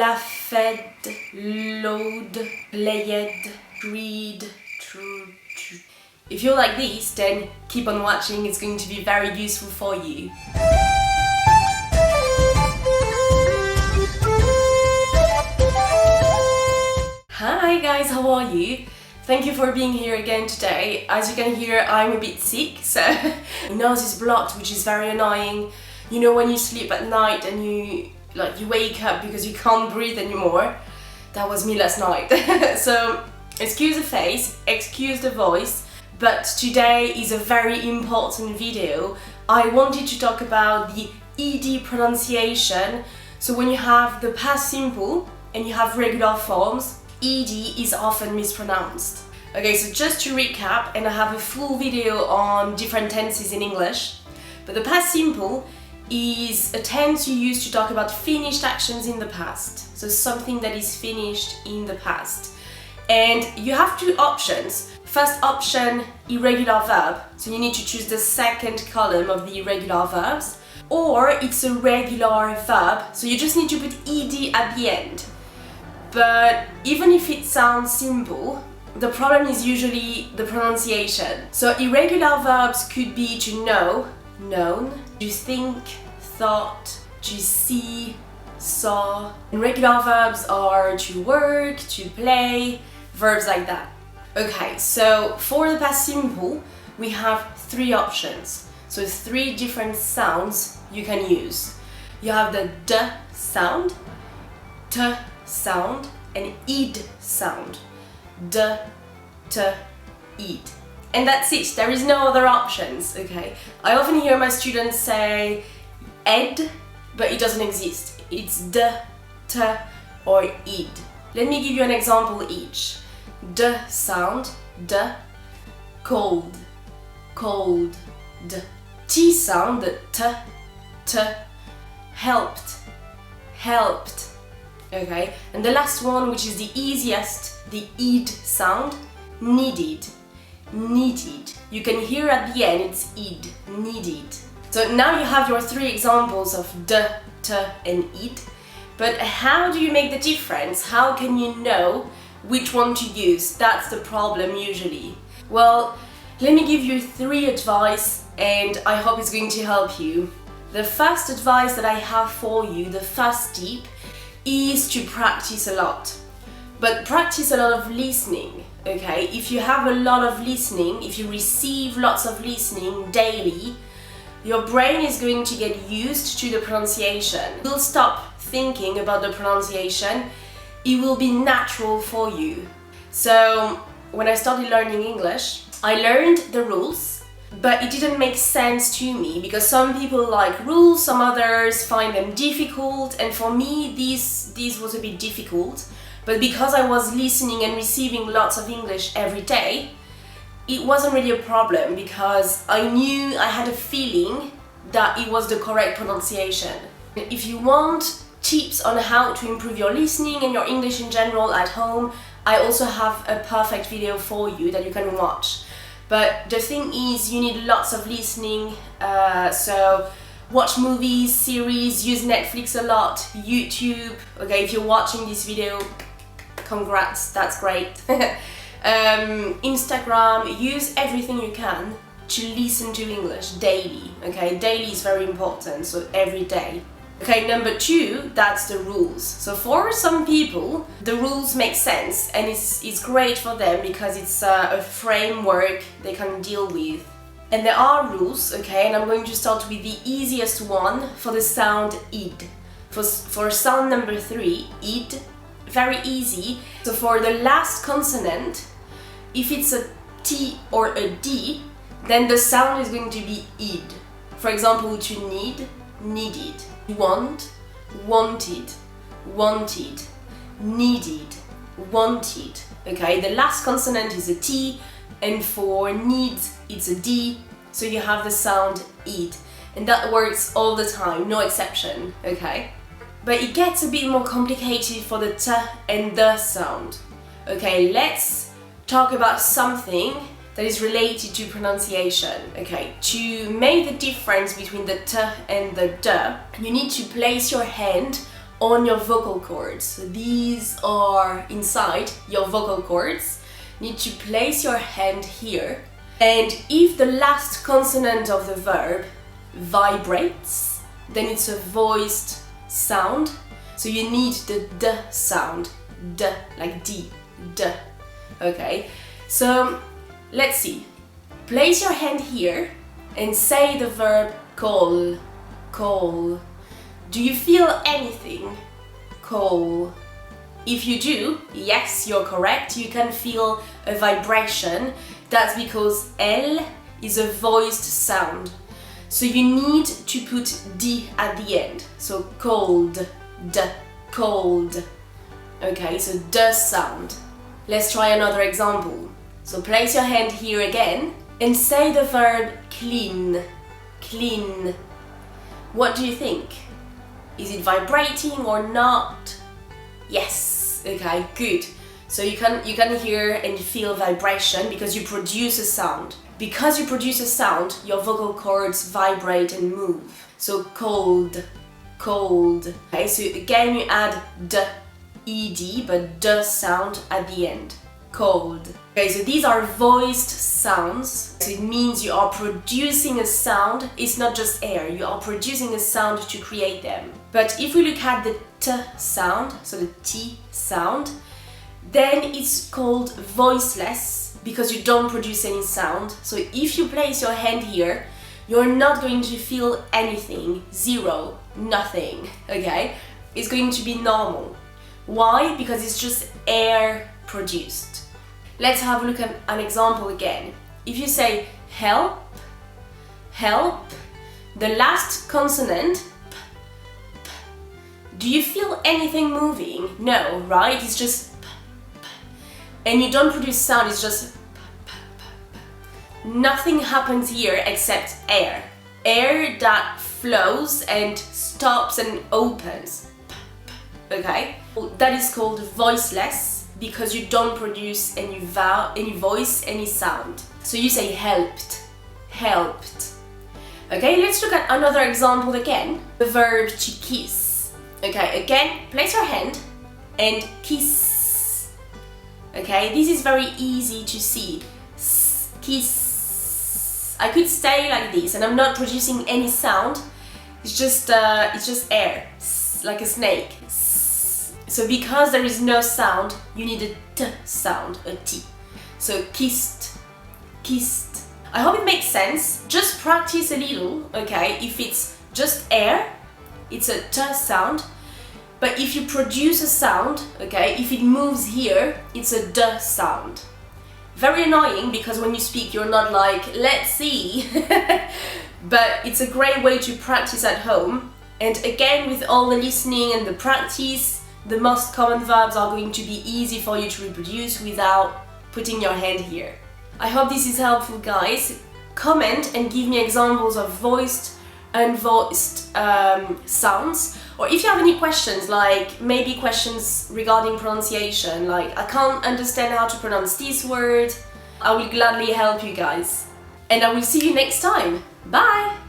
laughed, load, played, read, If you're like this, then keep on watching, it's going to be very useful for you. Hi guys, how are you? Thank you for being here again today. As you can hear, I'm a bit sick, so my nose is blocked, which is very annoying. You know when you sleep at night and you wake up because you can't breathe anymore? That was me last night. So excuse the face, excuse the voice, but today is a very important video. I wanted to talk about the ed pronunciation. So when you have the past simple and you have regular forms, ed is often mispronounced. Okay, so just to recap, and I have a full video on different tenses in English, but the past simple is a tense you use to talk about finished actions in the past. So something that is finished in the past. And you have two options. First option, irregular verb. So you need to choose the second column of the irregular verbs. Or it's a regular verb, so you just need to put ed at the end. But even if it sounds simple, the problem is usually the pronunciation. So irregular verbs could be to know, known, to think, thought, to see, saw. And regular verbs are to work, to play, verbs like that. Okay, so for the past simple, we have three options. So three different sounds you can use. You have the d sound, t sound, and ed sound. D, t, ed. And that's it, there is no other options, okay? I often hear my students say ed, but it doesn't exist. It's d, t, or ed. Let me give you an example each. D sound, d, cold, cold, d. T sound, t, t, helped, helped. Okay, and the last one, which is the easiest, the ed sound, needed, needed. You can hear at the end it's ed, needed. So now you have your three examples of d, t, and ed. But how do you make the difference? How can you know which one to use? That's the problem usually. Well, let me give you three advice, and I hope it's going to help you. The first advice that I have for you, the first tip, is to practice a lot. But practice a lot of listening, okay? If you have a lot of listening, if you receive lots of listening daily, your brain is going to get used to the pronunciation. You'll stop thinking about the pronunciation. It will be natural for you. So when I started learning English, I learned the rules, but it didn't make sense to me because some people like rules, some others find them difficult, and for me this was a bit difficult. But because I was listening and receiving lots of English every day, it wasn't really a problem because I knew, I had a feeling that it was the correct pronunciation. If you want tips on how to improve your listening and your English in general at home, I also have a perfect video for you that you can watch. But the thing is, you need lots of listening, so watch movies, series, use Netflix a lot, YouTube. Okay, if you're watching this video, congrats, that's great. Instagram, use everything you can to listen to English daily. Okay, daily is very important, so every day. Okay, number two, that's the rules. So for some people, the rules make sense and it's great for them because it's a framework they can deal with. And there are rules, okay, and I'm going to start with the easiest one for the sound ed. For sound number three, ed, very easy. So for the last consonant, if it's a T or a D, then the sound is going to be ed. For example, to need, needed. Want, wanted, wanted, needed, wanted. Okay, the last consonant is a T, and for needs it's a D, so you have the sound ed, and that works all the time, no exception, okay? But it gets a bit more complicated for the T and the sound. Okay, let's talk about something that is related to pronunciation. Okay, to make the difference between the T and the D, you need to place your hand on your vocal cords. So these are inside your vocal cords. You need to place your hand here. And if the last consonant of the verb vibrates, then it's a voiced sound. So you need the d sound, d, like D, d. Okay, so let's see. Place your hand here and say the verb call, call. Do you feel anything? Call. If you do, yes, you're correct. You can feel a vibration. That's because L is a voiced sound. So you need to put D at the end. So cold, D, cold. Okay, so D sound. Let's try another example. So place your hand here again and say the verb clean, clean. What do you think? Is it vibrating or not? Yes, okay, good. So you can hear and feel vibration because you produce a sound. Because you produce a sound, your vocal cords vibrate and move. So cold, cold. Okay, so again you add d, ed, but d sound at the end. Cold. Okay, so these are voiced sounds. So it means you are producing a sound. It's not just air. You are producing a sound to create them. But if we look at the t sound, so the t sound, then it's called voiceless because you don't produce any sound. So if you place your hand here, you're not going to feel anything. Zero. Nothing. Okay? It's going to be normal. Why? Because it's just air produced. Let's have a look at an example again. If you say help, help, the last consonant, p, p, do you feel anything moving? No, right? It's just p, p. And you don't produce sound, it's just p, p, p, p. Nothing happens here except air. Air that flows and stops and opens. P, p. Okay? That is called voiceless, because you don't produce any voice, any sound. So you say helped, helped. Okay, let's look at another example again. The verb to kiss. Okay, again, place your hand and kiss. Okay, this is very easy to see. Kiss. I could stay like this and I'm not producing any sound. It's just air, like a snake. So because there is no sound, you need a t sound, a t. So kissed, kissed. I hope it makes sense. Just practice a little, okay? If it's just air, it's a t sound. But if you produce a sound, okay, if it moves here, it's a d sound. Very annoying because when you speak, you're not like, let's see. But it's a great way to practice at home. And again, with all the listening and the practice, the most common verbs are going to be easy for you to reproduce without putting your hand here. I hope this is helpful, guys. Comment and give me examples of voiced, unvoiced sounds. Or if you have any questions, like maybe questions regarding pronunciation, like I can't understand how to pronounce this word, I will gladly help you guys. And I will see you next time. Bye!